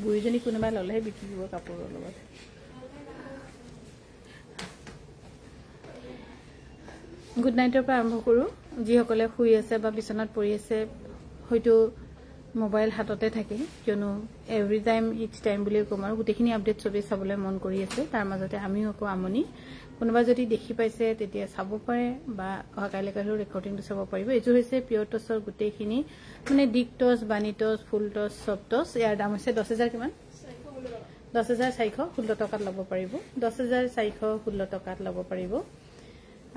বুঢ়ীজনী কোনোবা ললেহে বিক্ৰী দিব কাপোৰৰ লগত গুড নাইটৰ পৰা আৰম্ভ কৰো যিসকলে শুই আছে বা বিছনাত পৰি আছে হয়তো মোবাইল হাততে থাকে কিয়নো এভৰি টাইম ইচ টাইম বুলি কম আৰু গোটেইখিনি আপডেট ছবি চাবলৈ মন কৰি আছে তাৰ মাজতে আমিও আকৌ আমনি কোনোবা যদি দেখি পাইছে তেতিয়া চাব পাৰে বা অহাকাইলৈ কাইলৈ ৰেকৰ্ডিংটো চাব পাৰিব এইটো হৈছে পিয়ৰ টছৰ গোটেইখিনি মানে ডিক টছ বানি টছ ফুল টছ সব টছ ইয়াৰ দাম হৈছে 10000 কিমান 10416 টকাত ল'ব পাৰিব 10416 টকাত ল'ব পাৰিব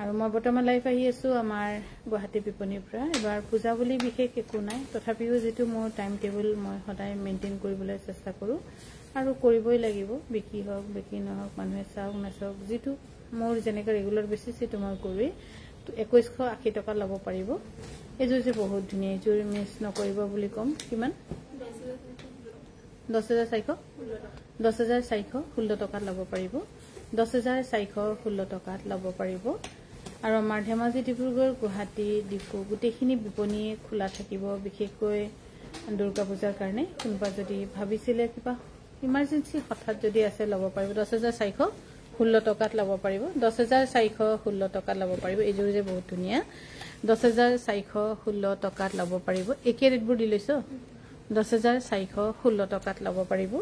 আৰু মই বৰ্তমান লাইভ আহি আছো আমাৰ গুৱাহাটী বিপণীৰ পৰা এবাৰ পূজা বুলি বিশেষ একো নাই তথাপিও যেটো মোৰ টাইম টেবুল মই সদায় মেইনটেইন কৰিবলৈ চেষ্টা কৰো আৰু কৰিবই লাগিব বিকি হওক বিকি নহওক মানুহে চাওক নাচাওক যেটো মোৰ যেনেকৈ ৰেগুলাৰ বেচিছ সেইটো মই কৰোৱেই 2180 টকা ল'ব পাৰিব এইযোৰ যে বহুত ধুনীয়া এইযোৰ মিছ নকৰিব বুলি কম কিমান 10416 টকাত ল'ব পাৰিব 10416 টকাত ল'ব পাৰিব আৰু আমাৰ ধেমাজি ডিব্ৰুগড় গুৱাহাটী ডিপু গোটেইখিনি বিপণী খোলা থাকিব বিশেষকৈ দুৰ্গা পূজাৰ কাৰণে কোনোবা যদি ভাবিছিলে কিবা ইমাৰ্জেন্সি হঠাৎ যদি আছে ল'ব পাৰিব 10416 টকাত ল'ব পাৰিব 10416 টকাত ল'ব পাৰিব এইযোৰ যে বহুত ধুনীয়া 10416 টকাত ল'ব পাৰিব একে ৰেটবোৰ দি লৈছো 10416 টকাত ল'ব পাৰিব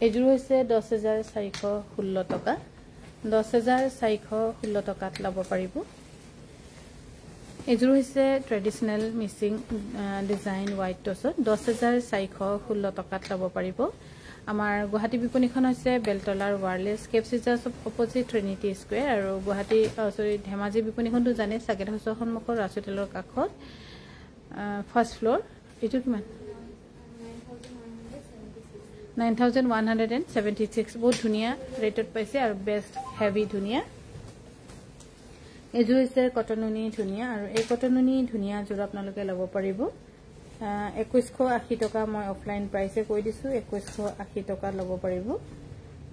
এইযোৰ হৈছে 10416 টকা 10416 টকাত ল'ব পাৰিব এইযোৰ হৈছে ট্ৰেডিশনেল মিচিং ডিজাইন হোৱাইট টছৰ 10416 টকাত ল'ব পাৰিব আমাৰ গুৱাহাটী বিপণীখন হৈছে বেলতলাৰ ৱাৰলেছ কেপ চিজাৰ্ছ অপজিট ট্ৰিনিটি স্কুৱেৰ আৰু গুৱাহাটী ধেমাজি বিপণীখনটো জানে সাগেত হাউছৰ সন্মুখৰ ৰাজহোটেলৰ কাষত ফাৰ্ষ্ট ফ্লোৰ এইটো কিমান 9176 বহুত ধুনীয়া ৰেটত পাইছে আৰু বেস্ট হেভি ধুনীয়া এইযোৰ হৈছে কটননি ধুনীয়া আৰু এই কটননি ধুনীয়া যোৰ আপোনালোকে ল'ব পাৰিব 2180 টকা মই অফলাইন প্ৰাইসে কৈ দিছো 2180 টকা ল'ব পাৰিব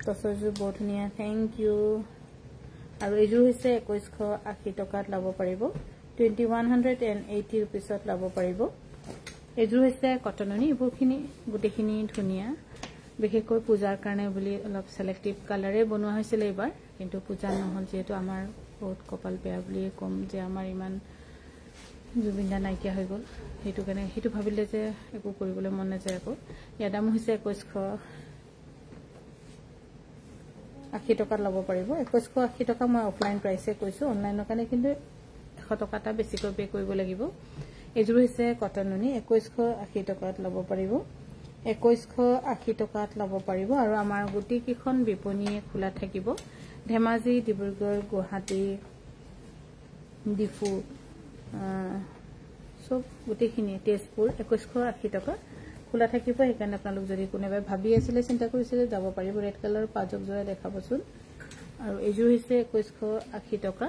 টছৰযোৰ বহুত ধুনীয়া থ্যাংক ইউ আৰু এইযোৰ হৈছে 2180 টকাত ল'ব পাৰিব 2180 ৰুপিছত ল'ব পাৰিব এইযোৰ হৈছে কটননি এইবোৰখিনি গোটেইখিনি ধুনীয়া বিশেষকৈ পূজাৰ কাৰণে বুলি অলপ সিলেক্টিভ কালাৰে বনোৱা হৈছিল এবাৰ কিন্তু পূজা নহল যেটো আমাৰ বহুত কপাল বেয়া বুলি কম যে আমাৰ ইমান জুবিনদা নাইকিয়া হৈ গল হেতু কাৰণে হেতু ভাবিলে যে একো কৰিবলৈ মন নাযায় আকৌ ইয়াৰ দাম হৈছে 2180 টকা ল'ব পাৰিব 2180 টকা মই অফলাইন প্ৰাইসে কৈছো অনলাইনৰ কাৰণে কিন্তু 100 টকা টা বেছিকৈ পে কৰিব লাগিব এইযোৰ হৈছে কটননি 2180 টকাত ল'ব পাৰিব 2180 টকাত ল'ব পাৰিব আৰু আমাৰ গুটি কিখন বিপণীয়ে খোলা থাকিব ধেমাজি ডিব্ৰুগড় গুৱাহাটী ডিফু সব গুটিখিনি তেজপুৰ 2180 টকা খোলা থাকিব সেইকাৰণে আপোনালোক যদি কোনোবাই ভাবি আছিল চিন্তা কৰিছিল যাব পাৰিব ৰেড কালাৰ পাজক জৰা দেখাবচোন আৰু এইযোৰ হৈছে 2180 টকা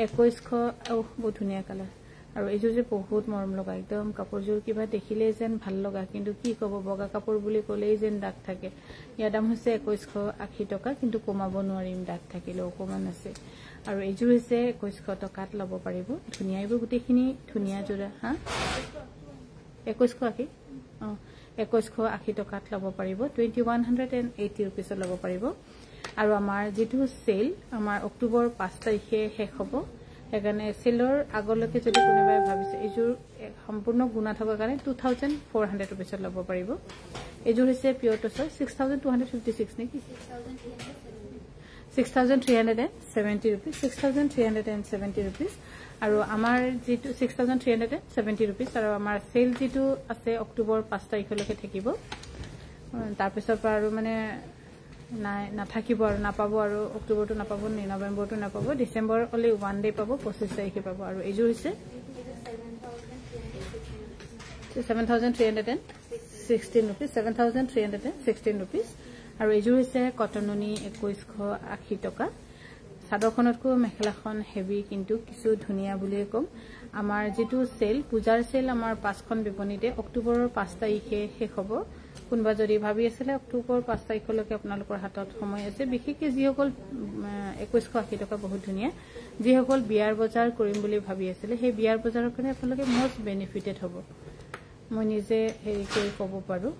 2100 বহুত ধুনীয়া কালাৰ আৰু এইযোৰ যে বহুত মৰম লগা একদম কাপোৰযোৰ কিবা দেখিলে যেন ভাল লগা কিন্তু কি কব বগা কাপোৰ বুলি কলেই যেন দাগ থাকে ইয়াৰ দাম হৈছে 2180 টকা কিন্তু কমাব নোৱাৰিম দাগ থাকিলে অকমান আছে আৰু এইযোৰ হৈছে 2100 টকাত ল'ব পাৰিব ধুনীয়া এইবোৰ গোটেইখিনি ধুনীয়া জোৰা হা 2180 2180 টকাত ল'ব পাৰিব 2180 ৰুপিছত ল'ব পাৰিব আৰু আমাৰ যেটো সেল আমাৰ অক্টোবৰ 5 তাৰিখে শেষ হ'ব এখানে সেলৰ আগলৈকে যদি কোনোবাই ভাবিছে এইযোৰ সম্পূৰ্ণ গুণা থকা কাৰণে 2400 ৰুপিছত ল'ব পাৰিব এইযোৰ হৈছে পিয়ৰ টছৰ 6256 নেকি 6370 ৰুপিছ 6370 ৰুপিছ আৰু আমাৰ যেটো 6370 ৰুপিছ আৰু আমাৰ সেল যেটো আছে অক্টোবৰ 5 তাৰিখলৈকে থাকিব তাৰ পিছৰ পৰা আৰু মানে নাই নাথাকিব আৰু নাপাব আৰু অক্টোবৰটো নাপাব নৱেম্বৰটো নাপাব ডিসেম্বৰ অলি 1 ডে পাব 25 তাৰিখে পাব আৰু এইযোৰ হৈছে 7316 ৰুপিছ 7316 ৰুপিছ আৰু এইযোৰ হৈছে কটননি 2180 টকা সাদখনতকৈ মেখেলাখন হেভি কিন্তু কিছু ধুনীয়া বুলি কম আমাৰ যেটো সেল পূজাৰ সেল আমাৰ 5খন বিপণীতে অক্টোবৰৰ 5 তাৰিখে শেষ হ'ব কোনবা যদি ভাবি আছিল অক্টোবৰ 5 তাৰিখলৈকে আপোনালোকৰ হাতত সময় আছে বিশেষকৈ যিসকল 2180 টকা বহুত ধুনীয়া যিসকল বিয়াৰ বজাৰ কৰিম বুলি ভাবি আছিল সেই বিয়াৰ বজাৰৰ কাৰণে আপোনালোকে মোষ্ট বেনিফিটেড হ'ব মই নিজে হেৰি কৰি ক'ব পাৰোঁ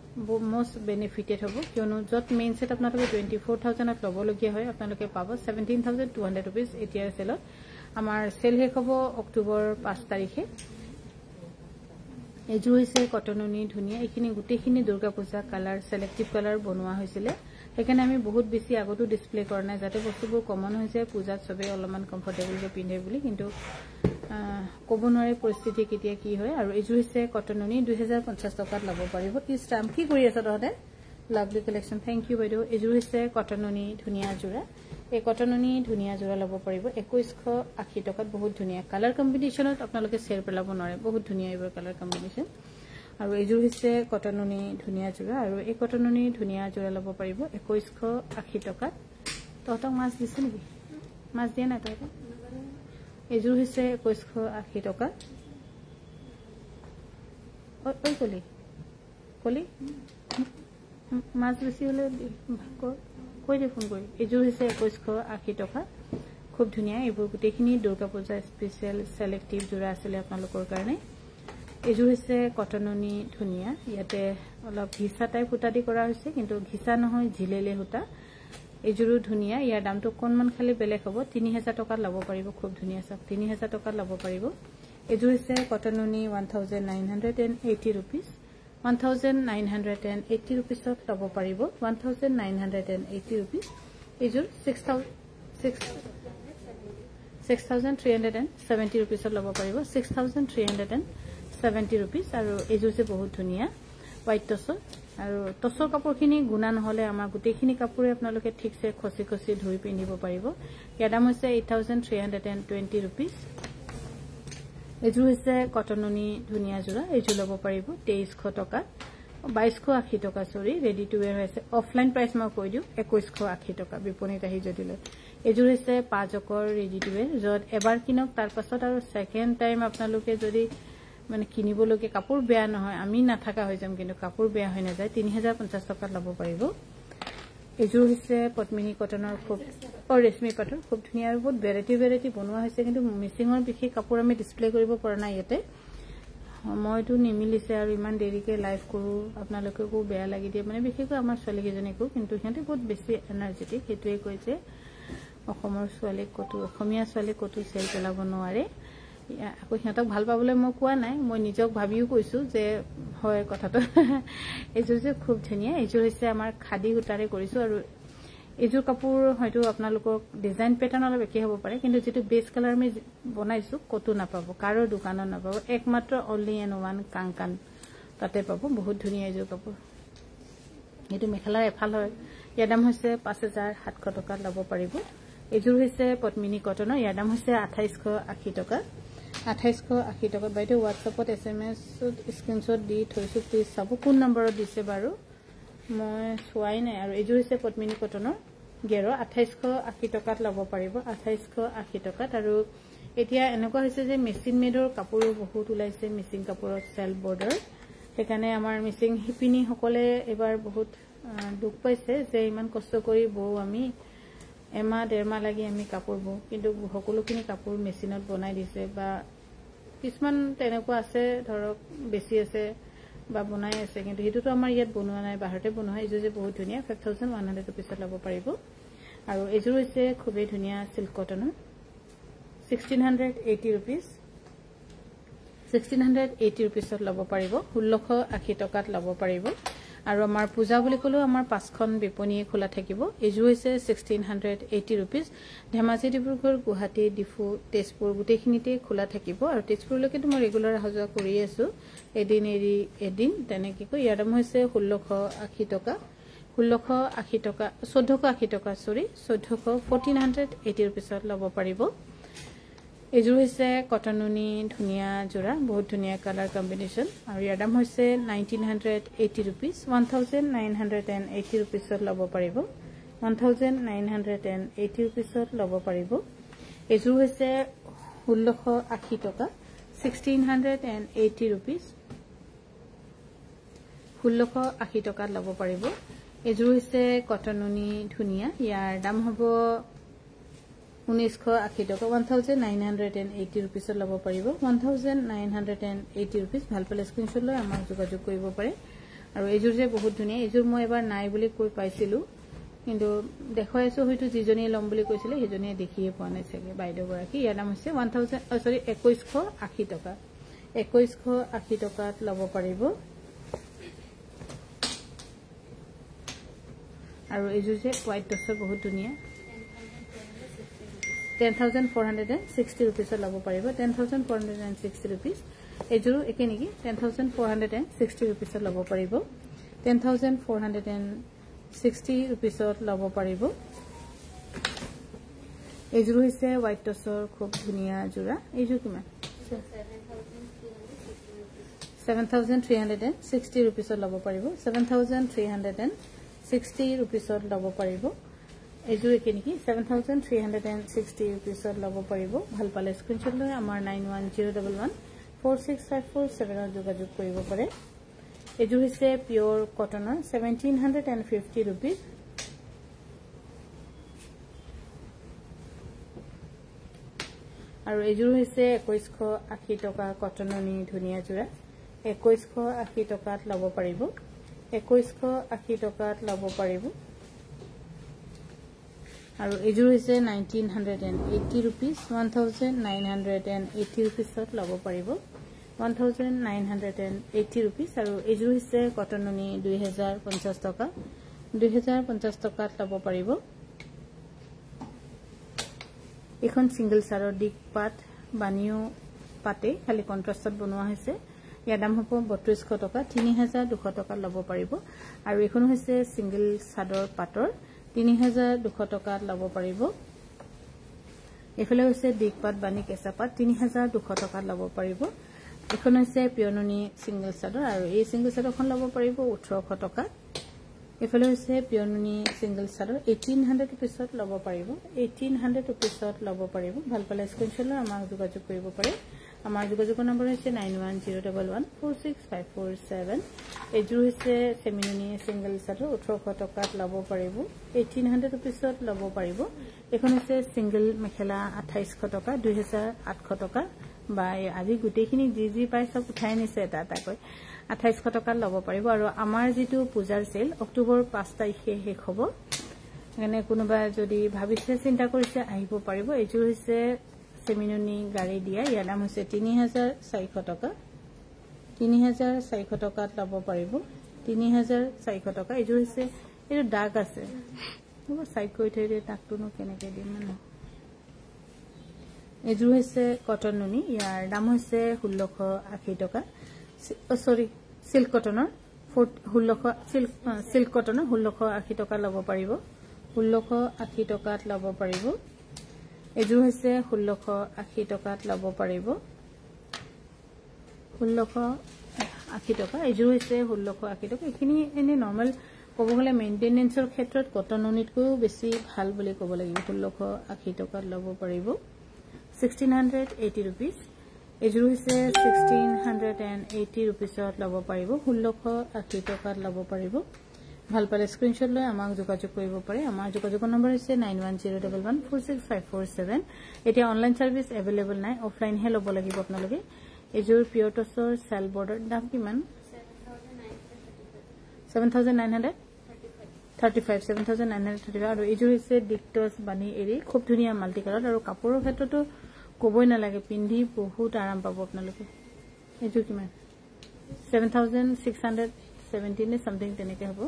মষ্ট বেনিফিটেড হ'ব কিয়নো য'ত মেইন ছেট আপোনালোকে 24,000ত ল'বলগীয়া হয় আপোনালোকে পাব 17,200 ৰুপিজ এতিয়াৰ চেলত আমাৰ চেল শেষ হ'ব অক্টোবৰ 5 তাৰিখে এযোৰ হৈছে কটননি ধুনীয়া এইখিনি গোটেইখিনি Durga Puja colour selective colour বনোৱা হৈছিলে সেইকাৰণে আমি বহুত বেছি আগতো ডিসপ্লে কৰা নাই যাতে বস্তুবোৰ কমন হৈ যায় পূজাত সবে অলপমান কমফৰ্টেবলকৈ পিন্ধে বুলি কিন্তু ক'ব নোৱাৰে পৰিস্থিতি কেতিয়া কি হয় আৰু এযোৰ হৈছে কটননি 2050 টকাত ল'ব পাৰিব ই স্টাম্প কি কৰি আছে তহঁতে লাভলি কালেকশন থ্যাংক ইউ বাইদেউ এযোৰ হৈছে কটননি ধুনীয়া জোৰা এই কটননি ধুনীয়া জোৰা ল'ব পাৰিব 2180 টকাত বহুত ধুনীয়া কালাৰ কম্বিনেশনত আপোনালোকে শেয়াৰ পেলাব নোৱাৰে বহুত ধুনীয়া এইবোৰ কালাৰ কম্বিনেশন আৰু এযোৰ হৈছে কটননি ধুনীয়া জোৰা আৰু এই কটননি ধুনীয়া জোৰা ল'ব পাৰিব 2180 টকাত তহঁতক মাছ দিছে নেকি মাছ দিয়া নাই তহঁতক এযোৰ হৈছে 2180 টকা ঐ কলি কলি মাছ বেছি হলে কৈ দে ফোন কৰি এযোৰ হৈছে 2180 টকা খুব ধুনীয়া এইবোৰ গোটেইখিনি দুৰ্গা পূজা স্পেশাল সিলেক্টিভ জোৰা আছিল আপোনালোকৰ কাৰণে এযোৰ হৈছে কটননি ধুনীয়া ইয়াতে অলপ ঘিচা টাইপ সূতা দি কৰা হৈছে কিন্তু ঘিচা নহয় ঝিলেলে সূতা এযোৰো ধুনীয়া ইয়াৰ দামটো কোনমান খালি বেলেগ হ'ব 3000 টকাত ল'ব পাৰিব খুব ধুনীয়া সব 3000 টকাত ল'ব পাৰিব এযোৰ হৈছে কটননি 1980 ৰুপিজ 1980 ৰুপিছত ল'ব পাৰিব 1980 ৰুপিজ এযোৰ 6370 ৰুপিছত ল'ব পাৰিব 6370 ৰুপিজ আৰু এযোৰ যে বহুত ধুনীয়া হোৱাইট টছৰ আৰু টছৰ কাপোৰখিনি গুণা নহলে আমাৰ গোটেইখিনি কাপোৰে আপোনালোকে ঠিকছে খসি খসি ধুই পিন্ধিব পাৰিব ইয়াৰ দাম হৈছে 8320 ৰুপিজ এযোৰ হৈছে কটননি ধুনীয়া জোৰা এযোৰ ল'ব পাৰিব 2300 টকা 2280 টকা সৰি ৰেডি টু ওয়্যাৰ হৈছে অফলাইন প্ৰাইস মই কৈ দিও 2180 টকা বিপণীত আহি যদি লয় এযোৰ হৈছে 5 অকৰ ৰেডি টু ওয়্যাৰ যত এবাৰ কিনক তাৰ পাছত আৰু সেকেন্ড টাইম আপোনালোকে যদি মানে কিনিবলকে কাপোৰ বেয়া নহয় আমি নাথাকা হৈ যাম কিন্তু কাপোৰ বেয়া হৈ নাযায় 3050 টকাত ল'ব পাৰিব এযোৰ হৈছে পদ্মিনী কটনৰ খুব ৰেশমি পাটৰ খুব ধুনীয়া আৰু বহুত ভেৰাইটি বনোৱা হৈছে কিন্তু মিচিঙৰ বিশেষ কাপোৰ আমি ডিসপ্লে কৰিব পৰা নাই ইয়াতে সময়টো নিমিলিছে আৰু ইমান দেৰিকে লাইভ কৰো আপোনালোককো বেয়া লাগি দিয়ে মানে বিশেষকৈ আমাৰ ছোৱালীকেজনীকো কিন্তু সিহঁতে বহুত বেছি এনাৰ্জেটিক হেতুৱে কৈছে অসমৰ ছোৱালী কতো অসমীয়া ছোৱালী কতো চেল পেলাব নোৱাৰে আকৌ সিহঁতক ভাল পাবলৈ মই কোৱা নাই মই নিজক ভাবিও কৈছো যে হয় কথাটো এযোৰ যে খুব ধুনীয়া এযোৰ হৈছে আমাৰ খাদি সূতাৰে কৰিছো আৰু এযোৰ কাপোৰ হয়তো আপোনালোকৰ ডিজাইন প্যাটাৰ্ন অলপ একে হ'ব পাৰে কিন্তু যেটো বেস কালাৰ আমি বনাইছো কতো নাপাব কাৰো দোকানত নাপাব একমাত্ৰ অনলি এণ্ড ওৱান কাংকান তাতে পাব বহুত ধুনীয়া এযোৰ কাপোৰ এটো মেখেলাৰ এফাল হয় ইয়াৰ দাম হৈছে 5700 টকা ল'ব পাৰিব এযোৰ হৈছে পদ্মিনী কটনৰ ইয়াৰ দাম হৈছে 2880 টকা 2880 টকা বাইদেউ হোৱাটছএপত এসএমএস স্ক্ৰিনশ্বট দি থৈছো প্লিজ চাব কোন নম্বৰত দিছে বাৰু মই চোৱাই নাই আৰু এযোৰ হৈছে পদ্মিনী কটনৰ গেৰো 2880 টকাত ল'ব পাৰিব 2880 টকাত আৰু এতিয়া এনেকুৱা হৈছে যে মেচিন মেডৰ কাপোৰ বহুত ওলাইছে মিচিং কাপোৰত সেল বৰ্ডাৰ সেইকাৰণে আমাৰ মিচিং হিপিনী সকলে এবাৰ বহুত দুখ পাইছে যে ইমান কষ্ট কৰি বও আমি এমা ডেৰমা লাগি আমি কাপোৰ বও কিন্তু সকলোখিনি কাপোৰ মেচিনত বনাই দিছে বা কিছুমান তেনেকুৱা আছে ধৰক বেছি আছে বা বনাই আছে কিন্তু হেতুটো আমাৰ ইয়াত বনোৱা নাই বাহিৰতে বনোৱা এযোৰ যে বহুত ধুনীয়া 5100 ৰুপিছত ল'ব পাৰিব আৰু এযোৰ হৈছে খুবেই ধুনীয়া সিল্ক কটনৰ 1680 ৰুপিজ 1680 ৰুপিছত ল'ব পাৰিব 1680 টকাত ল'ব পাৰিব আৰু আমাৰ পূজা বুলি কলো আমাৰ পাঁচখন বিপণীয়ে খোলা থাকিব এযোৰ হৈছে 1680 ৰুপিজ ধেমাজি ডিব্ৰুগড় গুৱাহাটী ডিফু তেজপুৰ গোটেইখিনিতে খোলা থাকিব আৰু তেজপুৰলৈকে মই ৰেগুলাৰ হাজা কৰি আছো এদিন এৰি এদিন তেনেকৈ কৈ ইয়াৰ দাম হৈছে 1680 টকা 1680 টকা 1480 টকা সৰি 1480 ৰুপিছত ল'ব পাৰিব এযোৰ হৈছে কটননি ধুনীয়া জোৰা বহুত ধুনীয়া কালাৰ কম্বিনেশন আৰু ইয়াৰ দাম হৈছে 1980 ৰুপিজ 1980 ৰুপিছত ল'ব পাৰিব 1980 ৰুপিছত ল'ব পাৰিব এযোৰ হৈছে 1680 টকা 1680 ৰুপিজ 1680 টকাত ল'ব পাৰিব এযোৰ হৈছে কটননি ধুনীয়া ইয়াৰ দাম হ'ব 1980 টকা 1980 रुपीस লব পাৰিব 1980 रुपीस ভাল পালে স্ক্ৰিনশ্বট লৈ আমাক যোগাযোগ কৰিব পাৰে আৰু এজুৰ যে বহুত ধুনিয়া এজুৰ মই এবাৰ নাই বুলি কৈ পাইছিলো কিন্তু দেখাইছো হয়তো যিজনী লম বুলি কৈছিলে হেজনী দেখিয়ে পোৱা নাই চাগে বাইদেউ গৰাকী ইয়াৰ নাম হৈছে 2180 টকা 2180 টকাত লব পাৰিব আৰু এজুৰ যে হোৱাইট টছৰ বহুত ধুনিয়া 10,460 rupees লব পাৰিব 10,460 rupees এজুৰো একে নেকি 10,460 rupees লব পাৰিব 10,460 rupees লব পাৰিব এজুৰো হৈছে হোৱাইট টছৰ খুব ধুনিয়া জোৰা এজু কিমান 7,360 rupees লব পাৰিব 7,360 rupees লব পাৰিব এজু একে নেকি 7,360 rupees লব পাৰিব ভাল পালে স্ক্ৰিনশ্বট লৈ আমাৰ 9101146547 যোগাযোগ কৰিব পাৰে এজু হৈছে পিওৰ কটনৰ 1,750 rupees আৰু এজু হৈছে 2180 টকা কটননি ধুনিয়া জোৰা 2180 টকাত লব পাৰিব 2180 টকাত লব পাৰিব আৰু এজুৰ হৈছে 1980 rupees 1980 rupees লব পাৰিব 1980 rupees আৰু এজুৰ হৈছে কটননি 2050 টকা 2050 টকাত লব পাৰিব এখন সিঙ্গল সাৰৰ দিক পাত বানিও পাতে খালি কন্ট্ৰাষ্টত বনোৱা হৈছে ইয়াৰ দাম হ'ব 3200 টকা 3200 টকা লব পাৰিব আৰু এখন হৈছে সিঙ্গল সাদৰ পাতৰ 3200 টকা লব পাৰিব এফালে হৈছে দিকপাত বানি কেঁচাপাত 3200 টকা লব পাৰিব এখন হৈছে পিয়ননি সিঙ্গল সাদৰ আৰু এই সিঙ্গল সাদৰখন লব পাৰিব 1800 টকা এফালে হৈছে পিয়ননি সিঙ্গল সাদৰ 1800 rupees লব পাৰিব 1800 rupees লব পাৰিব ভাল পালে স্ক্ৰিনশ্বট লৈ আমাক যোগাযোগ কৰিব পাৰে আমাৰ যোগাযোগৰ নম্বৰ হৈছে 9101146547 এজু হৈছে সেমিননি সিঙ্গল সাদৰ 1800 টকাত লব পাৰিব 1800 rupees লব পাৰিব এখন হৈছে সিঙ্গল মেখেলা 2800 টকা 2800 টকা বা আজি গুটেখিনি জি পাই সব উঠাই নিছে এটা কৈ 2800 টকা লব পাৰিব আৰু আমাৰ যেটো পূজাৰ সেল অক্টোবৰ 5 তাৰিখে শেষ হ'ব মানে কোনোবা যদি ভাবিছে চিন্তা কৰিছে আহিব পাৰিব এজু হৈছে সেমিননি গাড়ী দিয়া ইয়াৰ নাম হৈছে 3400 টকা 3400 টকাত লব পাৰিব 3400 টকা এজু হৈছে এটো দাগ আছে হ'ব সাইড কৈ থৈৰে টাকটোনো কেনেকে দিম মানে এজু হৈছে কটন নুনি ইয়াৰ দাম হৈছে 1680 টকা সৰি সিল্ক কটনৰ 1600 সিল্ক কটনৰ 1680 টকা লব পাৰিব 1680 টকাত লব পাৰিব এজু হৈছে 1680 টকাত লব পাৰিব 1680 টকা এজু হৈছে 1680 টকা এখিনি এনে নৰমাল কব গলে মেইনটেনেন্সৰ ক্ষেত্ৰত কটন নুনিতকৈ বেছি ভাল বুলি কব লাগিব 1680 টকাত লব পাৰিব 1680 rupees এজু হৈছে 1680 rupees লব পাৰিব 1680 টকাত লব পাৰিব ভাল পালে স্ক্ৰিনশ্বট লৈ আমাক যোগাযোগ কৰিব পাৰে আমাৰ যোগাযোগৰ নম্বৰ হৈছে 9101146547 এতিয়া অনলাইন সাৰ্ভিস अवेलेबल নাই অফলাইন হে লব লাগিব আপোনালোকে এজুৰ পিওৰ টছৰ সেল বৰ্ডাৰ দাম কিমান 7935 আৰু এজু হৈছে ডিক্টছ বানি এৰি খুব ধুনিয়া মাল্টি কালাৰ আৰু কাপোৰৰ ক্ষেত্ৰতো কবই নালাগে পিন্ধি বহুত আৰাম পাব আপোনালোকে এজু কিমান 7670 নে সামথিং তেনেকে হ'ব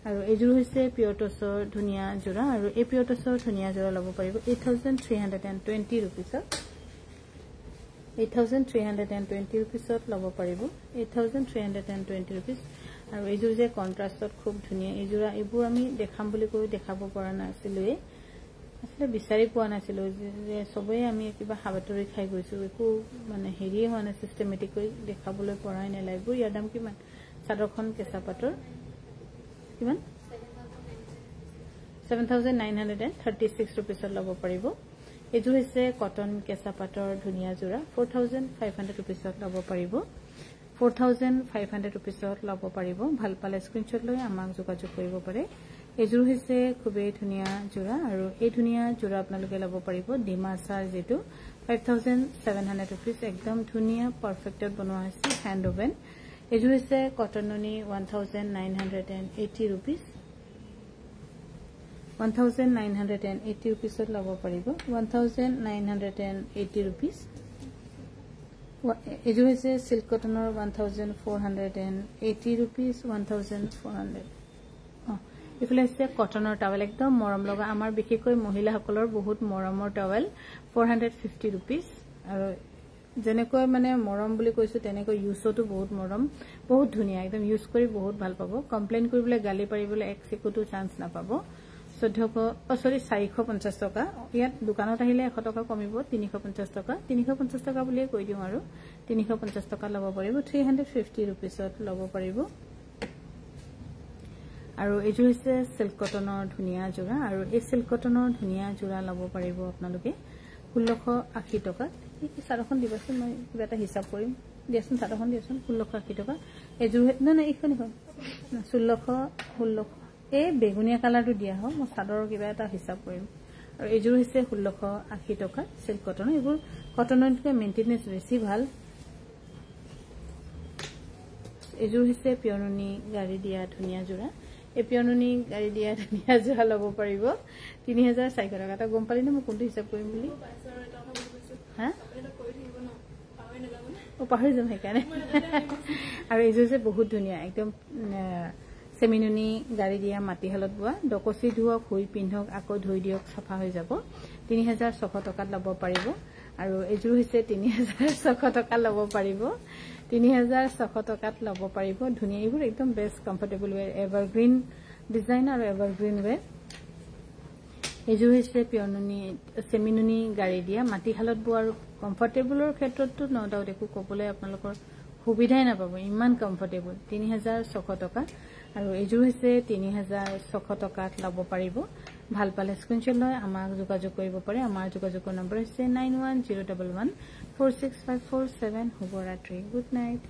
আৰু এজুৰ হৈছে পিওৰ টছৰ ধুনিয়া জোৰা আৰু এই পিওৰ টছৰ ধুনিয়া জোৰা লব পাৰিব 8320 rupees 8320 rupees লব পাৰিব 8320 rupees আৰু এজুৰ যে কন্ট্ৰাষ্টত খুব ধুনিয়া এজুৰা এবোৰ আমি দেখাম বুলি কৈ দেখাব পৰা নাছিলো আসলে বিচাৰি পোৱা নাছিলো যে সবেই আমি কিবা হাবাতৰি খাই গৈছো একো মানে হেৰিয়ে হোৱা নাই সিস্টেমেটিক কৈ দেখাবলৈ পৰাই নাই লাইবোৰ ইয়াৰ দাম কিমান সাদৰখন কেঁচা পাতৰ কিমান 7936 rupees লব পাৰিব এজু হৈছে কটন কেঁচা পাতৰ ধুনিয়া জোৰা 4500 rupees লব পাৰিব 4500 rupees লব পাৰিব ভাল পালে স্ক্ৰিনশ্বট লৈ আমাক যোগাযোগ কৰিব পাৰে এযোৰ হৈছে খুবেই ধুনীয়া জোৰা আৰু এই ধুনীয়া জোৰা আপোনালোকে ল'ব পাৰিব ডিমাছাৰ যেটো 5700 रुपीस একদম ধুনীয়া পাৰফেক্টত বনোৱা হৈছে হ্যান্ড ওভেন এযোৰ হৈছে কটন নুনি 1980 रुपीस 1980 रुपीसত ল'ব পাৰিব 1980 रुपीस এযোৰ হৈছে সিল্ক কটনৰ 1480 रुपीस 1400 ইফালে আছে কটনৰ টাৱেল একদম মৰম লগা আমাৰ বিশেষকৈ মহিলাসকলৰ বহুত মৰমৰ টাৱেল 450 रुपीस আৰু যেনেকৈ মানে মৰম বুলি কৈছো তেনেকৈ ইউজটো বহুত মৰম বহুত ধুনীয়া একদম ইউজ কৰি বহুত ভাল পাব কমপ্লেইন কৰিবলৈ গালি পাৰিবলৈ এক সেকুটো চান্স নাপাব 450 টকা ইয়াত দোকানত আহিলে 100 টকা কমিব 350 টকা বুলি কৈ দিও আৰু 350 টকা ল'ব পাৰিব 350 रुपीसত ল'ব পাৰিব আৰু এযোৰ হৈছে সিল্ক কটনৰ ধুনীয়া জোৰা আৰু এই সিল্ক কটনৰ ধুনীয়া জোৰা ল'ব পাৰিব আপোনালোকে 1680 টকা এই চাৰখন দিবাচোন মই কিবা এটা হিচাপ কৰিম দিয়াচোন চাৰখন দিয়াচোন 1680 টকা এযোৰ না না এইখন 16 এই বেগুনিয়া কালাৰটো দিয়া হয় মই চাদৰৰ কিবা এটা হিচাপ কৰিম আৰু এযোৰ হৈছে 1680 টকা সিল্ক কটন এইবোৰ কটনতকৈ মেইনটেনেন্স বেছি ভাল এযোৰ হৈছে পিয়নুনি গাড়ী দিয়া ধুনীয়া জোৰা এই পিয়নুনি গাড়ী দিয়া ধুনীয়া জোৰা ল'ব পাৰিব 3400 টকা এটা গম পালি না মই কোনটো হিচাপ কৰিম বুলি হা ও পাহৰি যাম সেইকাৰণে আৰু এযোৰ হৈছে বহুত ধুনীয়া একদম সেমিনুনি গাড়ী দিয়া মাটিহালত বোৱা ডকচি ধুওক হুই পিন্ধক আকৌ ধুই দিওক সাফা হৈ যাব 3600 টকাত ল'ব পাৰিব আৰু এযোৰ হৈছে 3600 টকা ল'ব পাৰিব 3600 টকাত ল'ব পাৰিব ধুনীয়া এইবোৰ একদম best comfortable where evergreen design আৰু এভাৰগ্ৰীন ওয়্যাৰ এযোৰ হৈছে পিয়নুনি সেমিনুনি গাড়ী দিয়া মাটিহালত বোৱা আৰু কমফৰ্টেবলৰ ক্ষেত্ৰতো ন ডাউট একো ক'বলৈ আপোনালোকৰ সুবিধাই নাপাব ইমান কমফৰ্টেবল 3600 টকা আৰু এযোৰ হৈছে 3600 টকাত ল'ব পাৰিব ভাল পালে স্ক্ৰিনশ্বট লৈ আমাক যোগাযোগ কৰিব পাৰে আমাৰ যোগাযোগৰ নম্বৰ হৈছে 9101146547 শুভৰাত্ৰি গুড নাইট